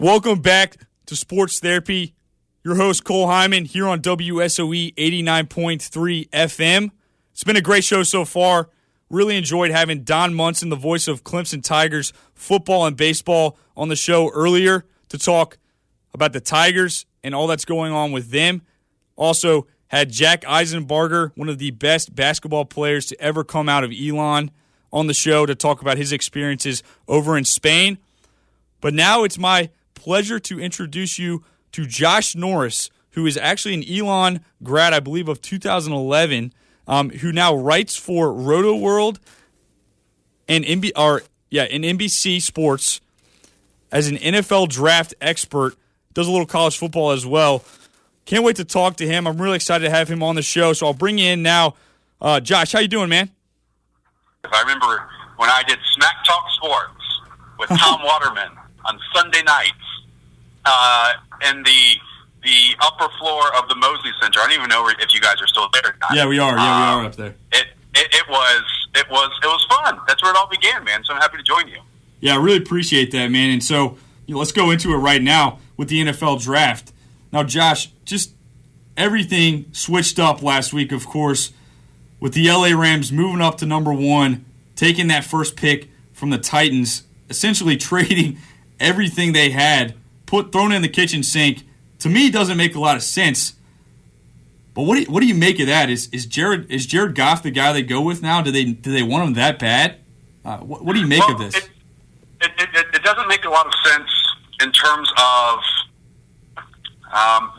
Welcome back to Sports Therapy. Your host, Cole Hyman, here on WSOE 89.3 FM. It's been a great show so far. Really enjoyed having Don Munson, the voice of Clemson Tigers football and baseball, on the show earlier to talk about the Tigers and all that's going on with them. Also had Jack Eisenbarger, one of the best basketball players to ever come out of Elon, on the show to talk about his experiences over in Spain. But now it's my pleasure to introduce you to Josh Norris, who is actually an Elon grad, I believe, of 2011, who now writes for Roto World and NBC Sports as an NFL draft expert. Does a little college football as well. Can't wait to talk to him. I'm really excited to have him on the show, so I'll bring you in now. Josh, how you doing, man? I remember when I did Smack Talk Sports with Tom Waterman on Sunday nights in the upper floor of the Mosley Center. I don't even know if you guys are still there or not. Yeah, we are. Yeah, we are up there. It was fun. That's where it all began, man. So I'm happy to join you. Yeah, I really appreciate that, man. And so let's go into it right now with the NFL draft. Now, Josh, just everything switched up last week, of course, with the LA Rams moving up to number 1, taking that first pick from the Titans, essentially trading everything they had, thrown in the kitchen sink. To me, it doesn't make a lot of sense. But what do you make of that? Is Jared Goff the guy they go with now? Do they want him that bad? What do you make of this? It doesn't make a lot of sense in terms of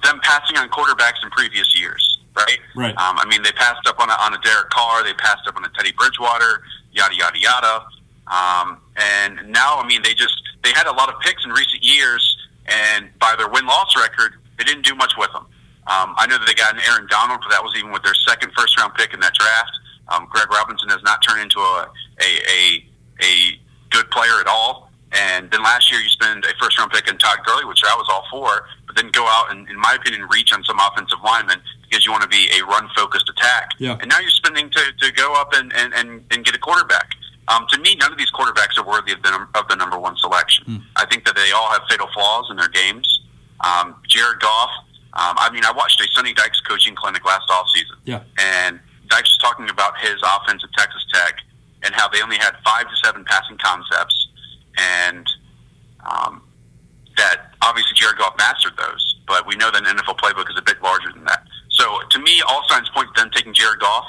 them passing on quarterbacks in previous years, right? Right. I mean, they passed up on a Derek Carr, they passed up on a Teddy Bridgewater, yada yada yada. And now, I mean, they had a lot of picks in recent years, and by their win-loss record, they didn't do much with them. I know that they got an Aaron Donald, but that was even with their second first-round pick in that draft. Greg Robinson has not turned into a good player at all. And then last year you spend a first-round pick in Todd Gurley, which I was all for, but then go out and, in my opinion, reach on some offensive linemen because you want to be a run-focused attack. Yeah. And now you're spending to go up and get a quarterback. To me, none of these quarterbacks are worthy of the number 1 selection. I think that they all have fatal flaws in their games. Jared Goff, I watched a Sonny Dykes coaching clinic last offseason. Yeah. And Dykes was talking about his offense at Texas Tech and how they only had 5 to 7 passing concepts, and that obviously Jared Goff mastered those. But we know that an NFL playbook is a bit larger than that. So to me, all signs point to them taking Jared Goff.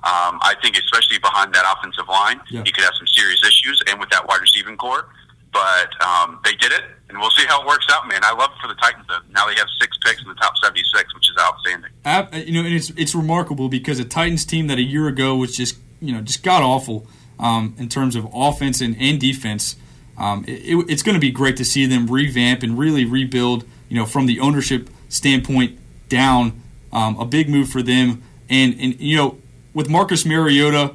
I think especially behind that offensive line, he could have some serious issues, and with that wide receiving core. But they did it, and we'll see how it works out, man. I love it for the Titans, though. Now they have 6 picks in the top 76, which is outstanding. And it's remarkable because a Titans team that a year ago was just god-awful in terms of offense and defense. It's going to be great to see them revamp and really rebuild, from the ownership standpoint down. A big move for them. And with Marcus Mariota,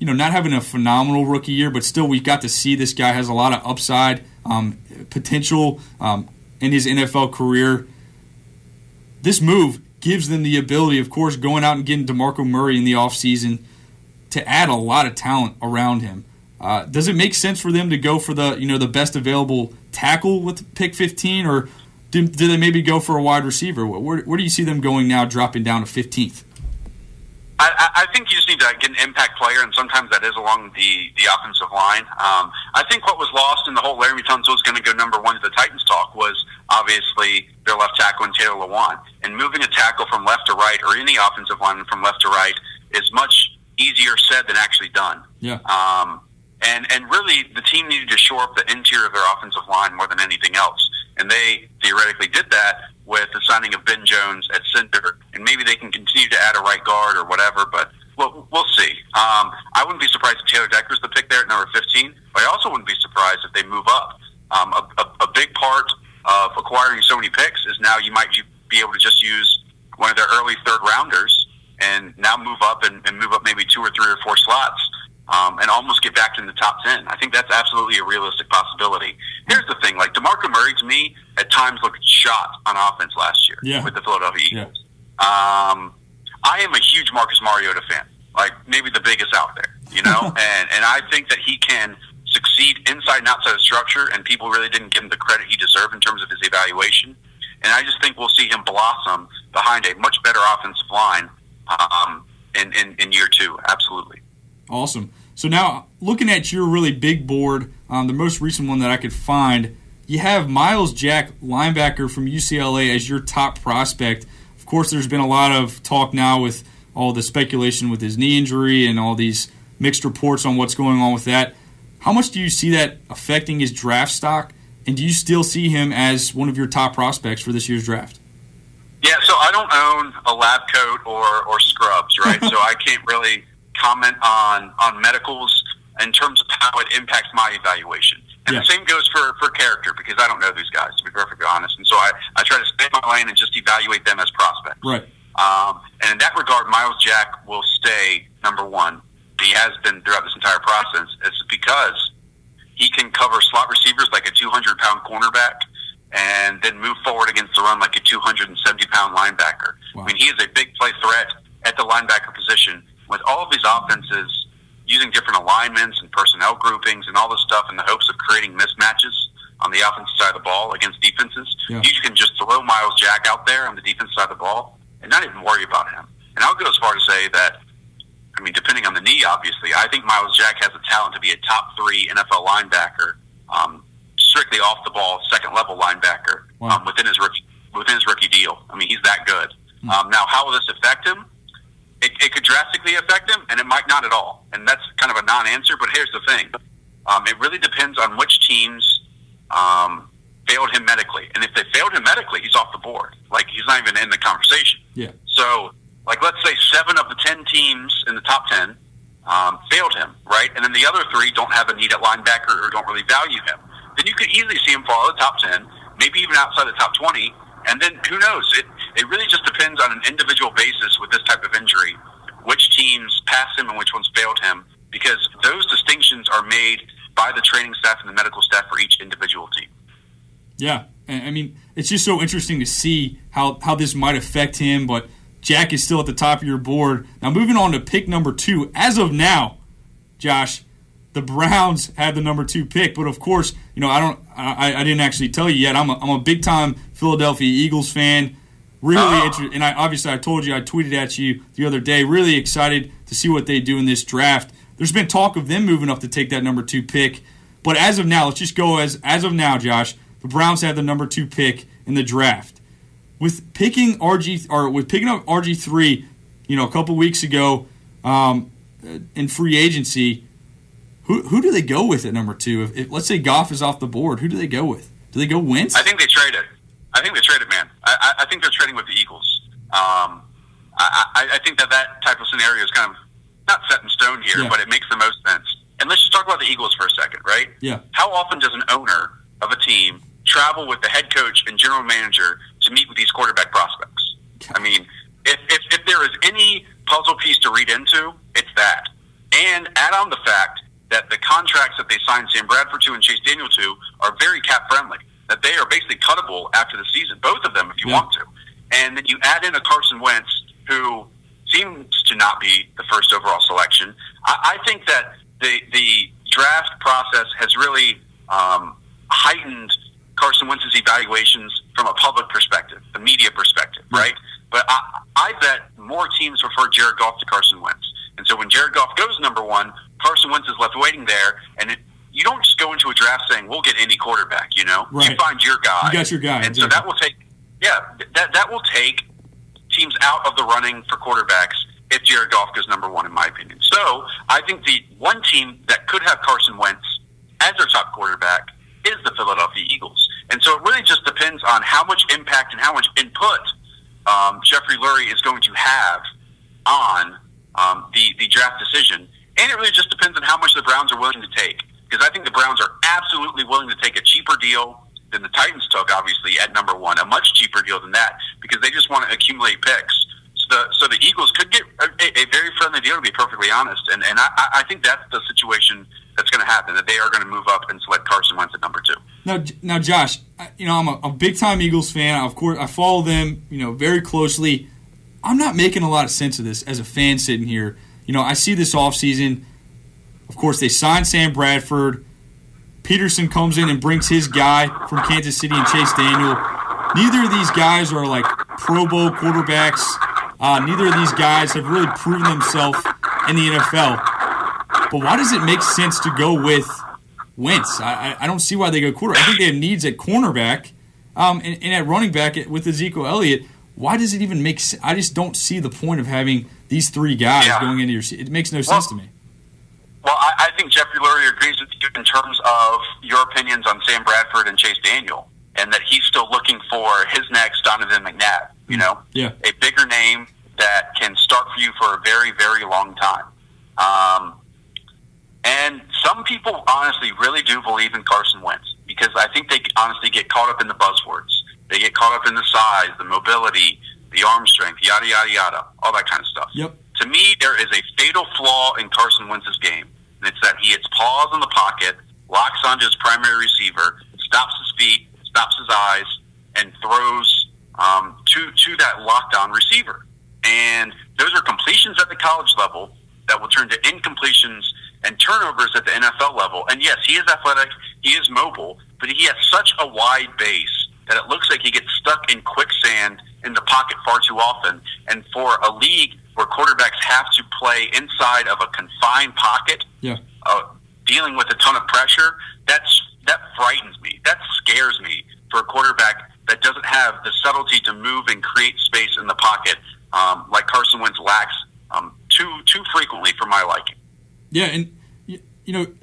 not having a phenomenal rookie year, but still we got to see this guy has a lot of upside potential in his NFL career. This move gives them the ability, of course, going out and getting DeMarco Murray in the offseason to add a lot of talent around him. Does it make sense for them to go for the best available tackle with pick 15, or do they maybe go for a wide receiver? Where do you see them going now, dropping down to 15th? I think you just need to get an impact player, and sometimes that is along the offensive line. I think what was lost in the whole Laremy Tunsil is going to go number 1 to the Titans talk was obviously their left tackle and Taylor Lewan. And moving a tackle from left to right, or any offensive lineman from left to right, is much easier said than actually done. Yeah. And really, the team needed to shore up the interior of their offensive line more than anything else. And they theoretically did that with the signing of Ben Jones at center. And maybe they can continue to add a right guard or whatever, but we'll see. I wouldn't be surprised if Taylor Decker's the pick there at number 15, but I also wouldn't be surprised if they move up. A big part of acquiring so many picks is now you might be able to just use one of their early third-rounders and now move up and move up maybe 2 or 3 or 4 slots. And almost get back in the top 10. I think that's absolutely a realistic possibility. Here's the thing, DeMarco Murray, to me, at times looked shot on offense last year with the Philadelphia Eagles. I am a huge Marcus Mariota fan, maybe the biggest out there, and I think that he can succeed inside and outside of structure, and people really didn't give him the credit he deserved in terms of his evaluation. And I just think we'll see him blossom behind a much better offensive line in year two. Absolutely. Awesome. So now, looking at your really big board, the most recent one that I could find, you have Miles Jack, linebacker from UCLA, as your top prospect. Of course, there's been a lot of talk now with all the speculation with his knee injury and all these mixed reports on what's going on with that. How much do you see that affecting his draft stock, and do you still see him as one of your top prospects for this year's draft? Yeah, so I don't own a lab coat or scrubs, right? So I can't really comment on medicals in terms of how it impacts my evaluation. And the same goes for character, because I don't know these guys, to be perfectly honest. And so I try to stay in my lane and just evaluate them as prospects. Right. And in that regard, Miles Jack will stay number one. He has been throughout this entire process. It's because he can cover slot receivers like a 200-pound cornerback and then move forward against the run like a 270-pound linebacker. Wow. I mean, he is a big play threat at the linebacker position. With all of these offenses using different alignments and personnel groupings and all this stuff in the hopes of creating mismatches on the offensive side of the ball against defenses, you can just throw Miles Jack out there on the defensive side of the ball and not even worry about him. And I'll go as far to say that, I mean, depending on the knee, obviously, I think Miles Jack has the talent to be a top 3 NFL linebacker, strictly off the ball, second level linebacker within his rookie deal. I mean, he's that good. Now, how will this affect him? It could drastically affect him, and it might not at all. And that's kind of a non-answer. But here's the thing: it really depends on which teams failed him medically. And if they failed him medically, he's off the board. Like, he's not even in the conversation. Yeah. So, like, let's say 7 of the 10 teams in the top 10 failed him, right? And then the other 3 don't have a need at linebacker or don't really value him. Then you could easily see him fall out of the top 10, maybe even outside the top 20. And then who knows? It really just depends on an individual basis with this type of injury, which teams passed him and which ones failed him, because those distinctions are made by the training staff and the medical staff for each individual team. Yeah, I mean, it's just so interesting to see how this might affect him, but Jack is still at the top of your board. Now, moving on to pick number 2. As of now, Josh, the Browns had the number 2 pick, but of course, you know, I didn't actually tell you yet. I'm a big time Philadelphia Eagles fan. Really interested, and I told you, I tweeted at you the other day. Really excited to see what they do in this draft. There's been talk of them moving up to take that number 2 pick, but as of now, let's just go as of now, Josh. The Browns have the number 2 pick in the draft. With picking up RG3, you know, a couple weeks ago in free agency. Who do they go with at number 2? If let's say Goff is off the board, who do they go with? Do they go Wentz? I think they traded, man. I think they're trading with the Eagles. I think that type of scenario is kind of not set in stone here, but it makes the most sense. And let's just talk about the Eagles for a second, right? Yeah. How often does an owner of a team travel with the head coach and general manager to meet with these quarterback prospects? I mean, if there is any puzzle piece to read into, it's that. And add on the fact that the contracts that they signed Sam Bradford to and Chase Daniel to are very cap-friendly, that they are basically cuttable after the season, both of them if you want to. And then you add in a Carson Wentz, who seems to not be the first overall selection. I think that the draft process has really heightened Carson Wentz's evaluations from a public perspective, the media perspective, right? But I bet more teams prefer Jared Goff to Carson Wentz. And so when Jared Goff goes number 1, Carson Wentz is left waiting there, and you don't just go into a draft saying, we'll get any quarterback, you know? Right. You find your guy. You got your guy. And exactly. so that will take, that will take teams out of the running for quarterbacks if Jared Goff goes number 1, in my opinion. So I think the one team that could have Carson Wentz as their top quarterback is the Philadelphia Eagles. And so it really just depends on how much impact and how much input Jeffrey Lurie is going to have on the draft decision. And it really just depends on how much the Browns are willing to take. Because I think the Browns are absolutely willing to take a cheaper deal than the Titans took, obviously, at number 1, a much cheaper deal than that, because they just want to accumulate picks. So the Eagles could get a very friendly deal, to be perfectly honest. And I think that's the situation that's going to happen, that they are going to move up and select Carson Wentz at number 2. Now, Josh, you know, I'm a big-time Eagles fan. Of course, I follow them, you know, very closely. I'm not making a lot of sense of this as a fan sitting here. You know, I see this offseason. Of course, they signed Sam Bradford. Peterson comes in and brings his guy from Kansas City and Chase Daniel. Neither of these guys are like Pro Bowl quarterbacks. Neither of these guys have really proven themselves in the NFL. But why does it make sense to go with Wentz? I don't see why they go quarterback. I think they have needs at cornerback and at running back with Ezekiel Elliott. Why does it even make sense? I just don't see the point of having these three guys going into your season. It makes no sense to me. Well, I think Jeffrey Lurie agrees with you in terms of your opinions on Sam Bradford and Chase Daniel, and that he's still looking for his next Donovan McNabb, a bigger name that can start for you for a very, very long time. And some people honestly really do believe in Carson Wentz, because I think they honestly get caught up in the buzzwords. They get caught up in the size, the mobility, the arm strength, yada, yada, yada, all that kind of stuff. Yep. To me, there is a fatal flaw in Carson Wentz's game, and it's that he hits pause in the pocket, locks onto his primary receiver, stops his feet, stops his eyes, and throws to that lockdown receiver. And those are completions at the college level that will turn to incompletions and turnovers at the NFL level. And yes, he is athletic, he is mobile, but he has such a wide base that it looks like he gets stuck in quicksand in the pocket far too often. And for a league where quarterbacks have to play inside of a confined pocket, dealing with a ton of pressure, that frightens me. That scares me for a quarterback that doesn't have the subtlety to move and create space in the pocket like Carson Wentz lacks too frequently for my liking. Yeah, and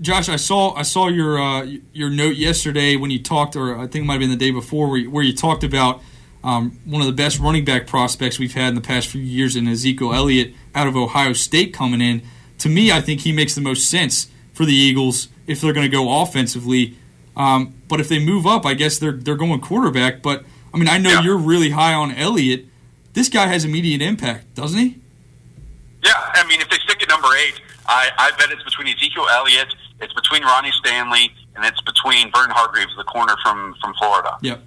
Josh, I saw your note yesterday when you talked, or I think it might have been the day before, where you talked about one of the best running back prospects we've had in the past few years in Ezekiel Elliott out of Ohio State coming in. To me, I think he makes the most sense for the Eagles if they're going to go offensively. But if they move up, I guess they're going quarterback. But, I mean, I know you're really high on Elliott. This guy has immediate impact, doesn't he? Yeah, I mean, if they stick at number 8, I bet it's between Ezekiel Elliott, it's between Ronnie Stanley, and it's between Vernon Hargreaves, the corner from Florida. Yep.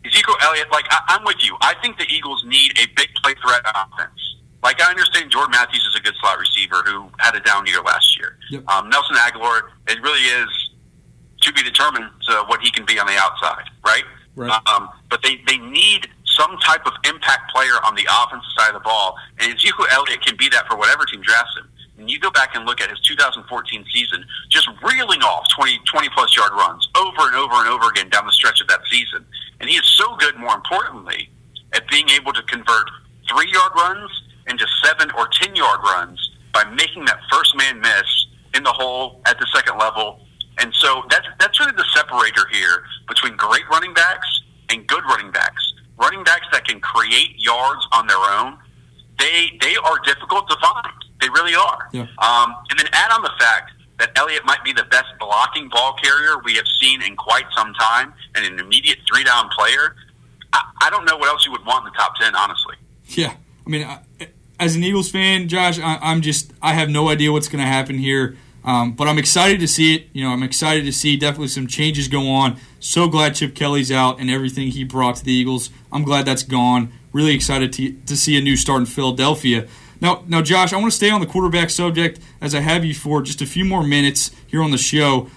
Ezekiel Elliott, I'm with you. I think the Eagles need a big play threat offense. I understand Jordan Matthews is a good slot receiver who had a down year last year. Yep. Nelson Aguilar, it really is to be determined what he can be on the outside, right? But they need some type of impact player on the offensive side of the ball, and Ezekiel Elliott can be that for whatever team drafts him. And you go back and look at his 2014 season, just reeling off 20-plus yard runs over and over and over again down the stretch of that season. And he is so good, more importantly, at being able to convert 3-yard runs into 7 or 10-yard runs by making that first man miss in the hole at the second level. And so that's really the separator here between great running backs and good running backs. Running backs that can create yards on their own, they are difficult to find. They really are. Yeah. And then add on the fact that Elliott might be the best blocking ball carrier we have seen in quite some time, and an immediate 3-down player. I don't know what else you would want in the top 10, honestly. Yeah. I mean, as an Eagles fan, Josh, I have no idea what's going to happen here. But I'm excited to see it. I'm excited to see definitely some changes go on. So glad Chip Kelly's out and everything he brought to the Eagles. I'm glad that's gone. Really excited to see a new start in Philadelphia. Now, Josh, I want to stay on the quarterback subject as I have you for just a few more minutes here on the show.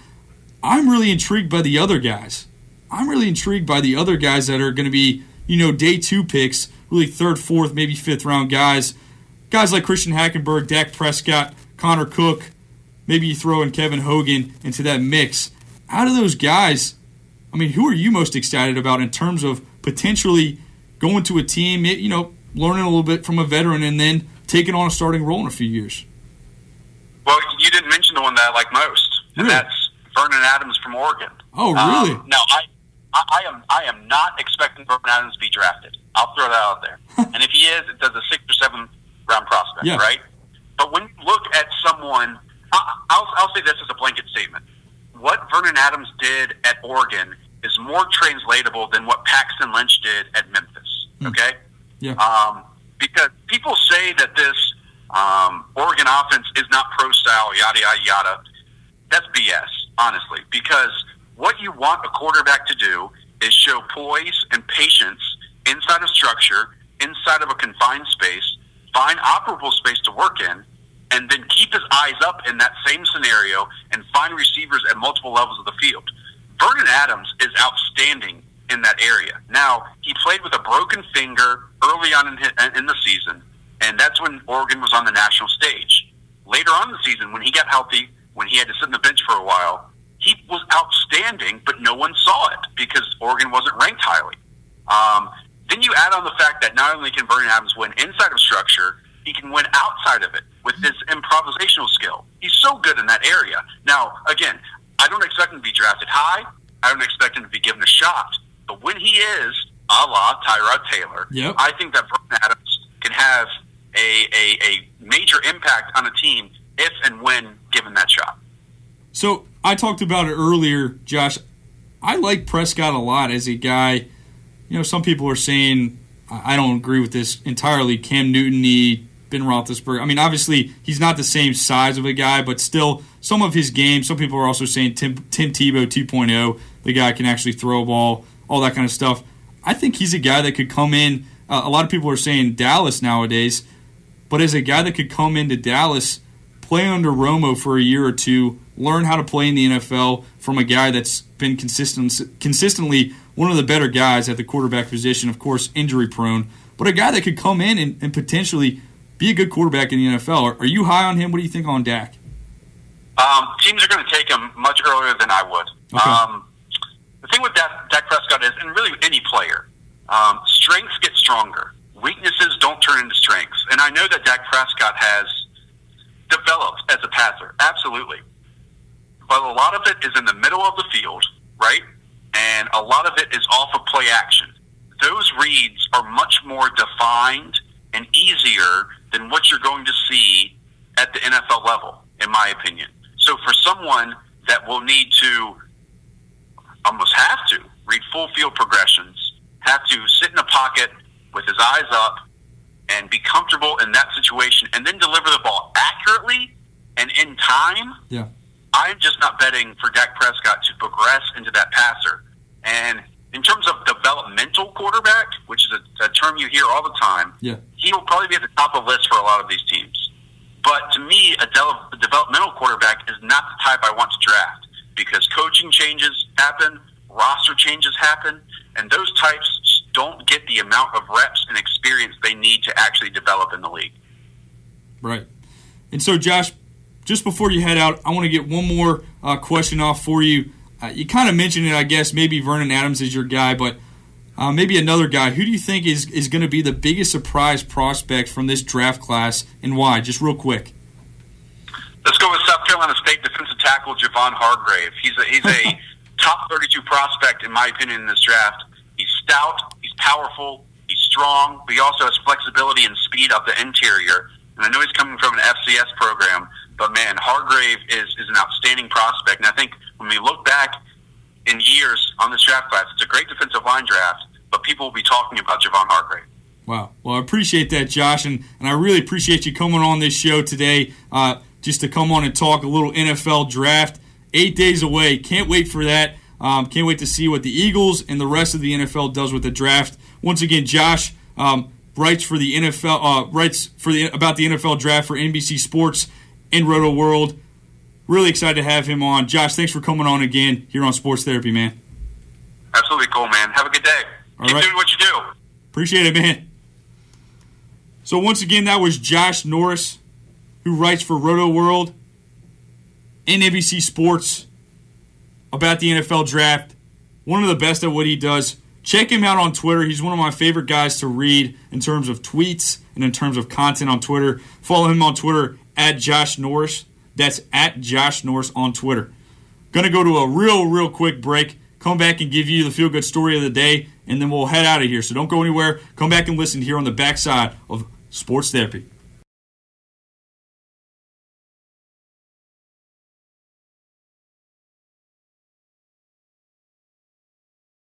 I'm really intrigued by the other guys. I'm really intrigued by the other guys that are going to be, day 2 picks, really 3rd, 4th, maybe 5th round guys. Guys like Christian Hackenberg, Dak Prescott, Connor Cook. Maybe you throw in Kevin Hogan into that mix. Out of those guys, I mean, who are you most excited about in terms of potentially going to a team, learning a little bit from a veteran and then taking on a starting role in a few years? Well, you didn't mention the one that I like most, and that's Vernon Adams from Oregon. Oh, really? No, I am not expecting Vernon Adams to be drafted. I'll throw that out there. And if he is, it's as a 6th or 7th round prospect, right? But when you look at someone, I'll say this as a blanket statement. What Vernon Adams did at Oregon is more translatable than what Paxton Lynch did at Memphis, okay? Yeah. Because people say that this Oregon offense is not pro-style, yada, yada, yada. That's BS, honestly, because what you want a quarterback to do is show poise and patience inside of structure, inside of a confined space, find operable space to work in, and then keep his eyes up in that same scenario and find receivers at multiple levels of the field. Vernon Adams is outstanding in that area. Now, he played with a broken finger early on in the season, and that's when Oregon was on the national stage. Later on in the season, when he got healthy, when he had to sit on the bench for a while, he was outstanding, but no one saw it because Oregon wasn't ranked highly. Then you add on the fact that not only can Vernon Adams win inside of structure, he can win outside of it with his improvisational skill. He's so good in that area. Now, again, I don't expect him to be drafted high. I don't expect him to be given a shot. But when he is, a la Tyrod Taylor, yep, I think that Vernon Adams can have a major impact on a team if and when given that shot. So I talked about it earlier, Josh. I like Prescott a lot as a guy. You know, some people are saying, I don't agree with this entirely, Cam Newton-y, Ben Roethlisberger. I mean, obviously, he's not the same size of a guy, but still, some of his games, some people are also saying Tim Tebow 2.0, the guy can actually throw a ball, all that kind of stuff. I think he's a guy that could come in. A lot of people are saying Dallas nowadays, but as a guy that could come into Dallas, play under Romo for a year or two, learn how to play in the NFL from a guy that's been consistently one of the better guys at the quarterback position, of course, injury-prone, but a guy that could come in and potentially be a good quarterback in the NFL. Are you high on him? What do you think on Dak? Teams are going to take him much earlier than I would. Okay. The thing with Dak Prescott is, and really any player, strengths get stronger. Weaknesses don't turn into strengths. And I know that Dak Prescott has developed as a passer, absolutely. But a lot of it is in the middle of the field, right? And a lot of it is off of play action. Those reads are much more defined and easier than what you're going to see at the NFL level, in my opinion. So for someone that will need to, almost have to, read full field progressions, have to sit in a pocket with his eyes up and be comfortable in that situation and then deliver the ball accurately and in time, yeah, I'm just not betting for Dak Prescott to progress into that passer. And in terms of developmental quarterback, which is a term you hear all the time, yeah, he will probably be at the top of the list for a lot of these teams. But to me, a developmental quarterback is not the type I want to draft because coaching changes happen, roster changes happen, and those types don't get the amount of reps and experience they need to actually develop in the league. Right. And so, Josh, just before you head out, I want to get one more question off for you. You kind of mentioned it, I guess. Maybe Vernon Adams is your guy, but maybe another guy. Who do you think is going to be the biggest surprise prospect from this draft class, and why? Just real quick. Let's go with South Carolina State defensive tackle Javon Hargrave. He's a top 32 prospect, in my opinion, in this draft. He's stout, he's powerful, he's strong, but he also has flexibility and speed up the interior. And I know he's coming from an FCS program, but man, Hargrave is an outstanding prospect. And I think when we look back in years on this draft class, it's a great defensive line draft, but people will be talking about Javon Hargrave. Wow. Well, I appreciate that, Josh, and I really appreciate you coming on this show today just to come on and talk a little NFL draft. 8 days away. Can't wait for that. Can't wait to see what the Eagles and the rest of the NFL does with the draft. Once again, Josh writes for the NFL, about the NFL draft for NBC Sports and Roto World. Really excited to have him on. Josh, thanks for coming on again here on Sports Therapy, man. Absolutely cool, man. Have a good day. Keep doing what you do. Appreciate it, man. So once again, that was Josh Norris, who writes for Roto World and NBC Sports about the NFL draft. One of the best at what he does. Check him out on Twitter. He's one of my favorite guys to read in terms of tweets and in terms of content on Twitter. Follow him on Twitter at Josh Norris. That's at Josh Norris on Twitter. Going to go to a real quick break. Come back and give you the feel-good story of the day, and then we'll head out of here. So don't go anywhere. Come back and listen here on the backside of Sports Therapy.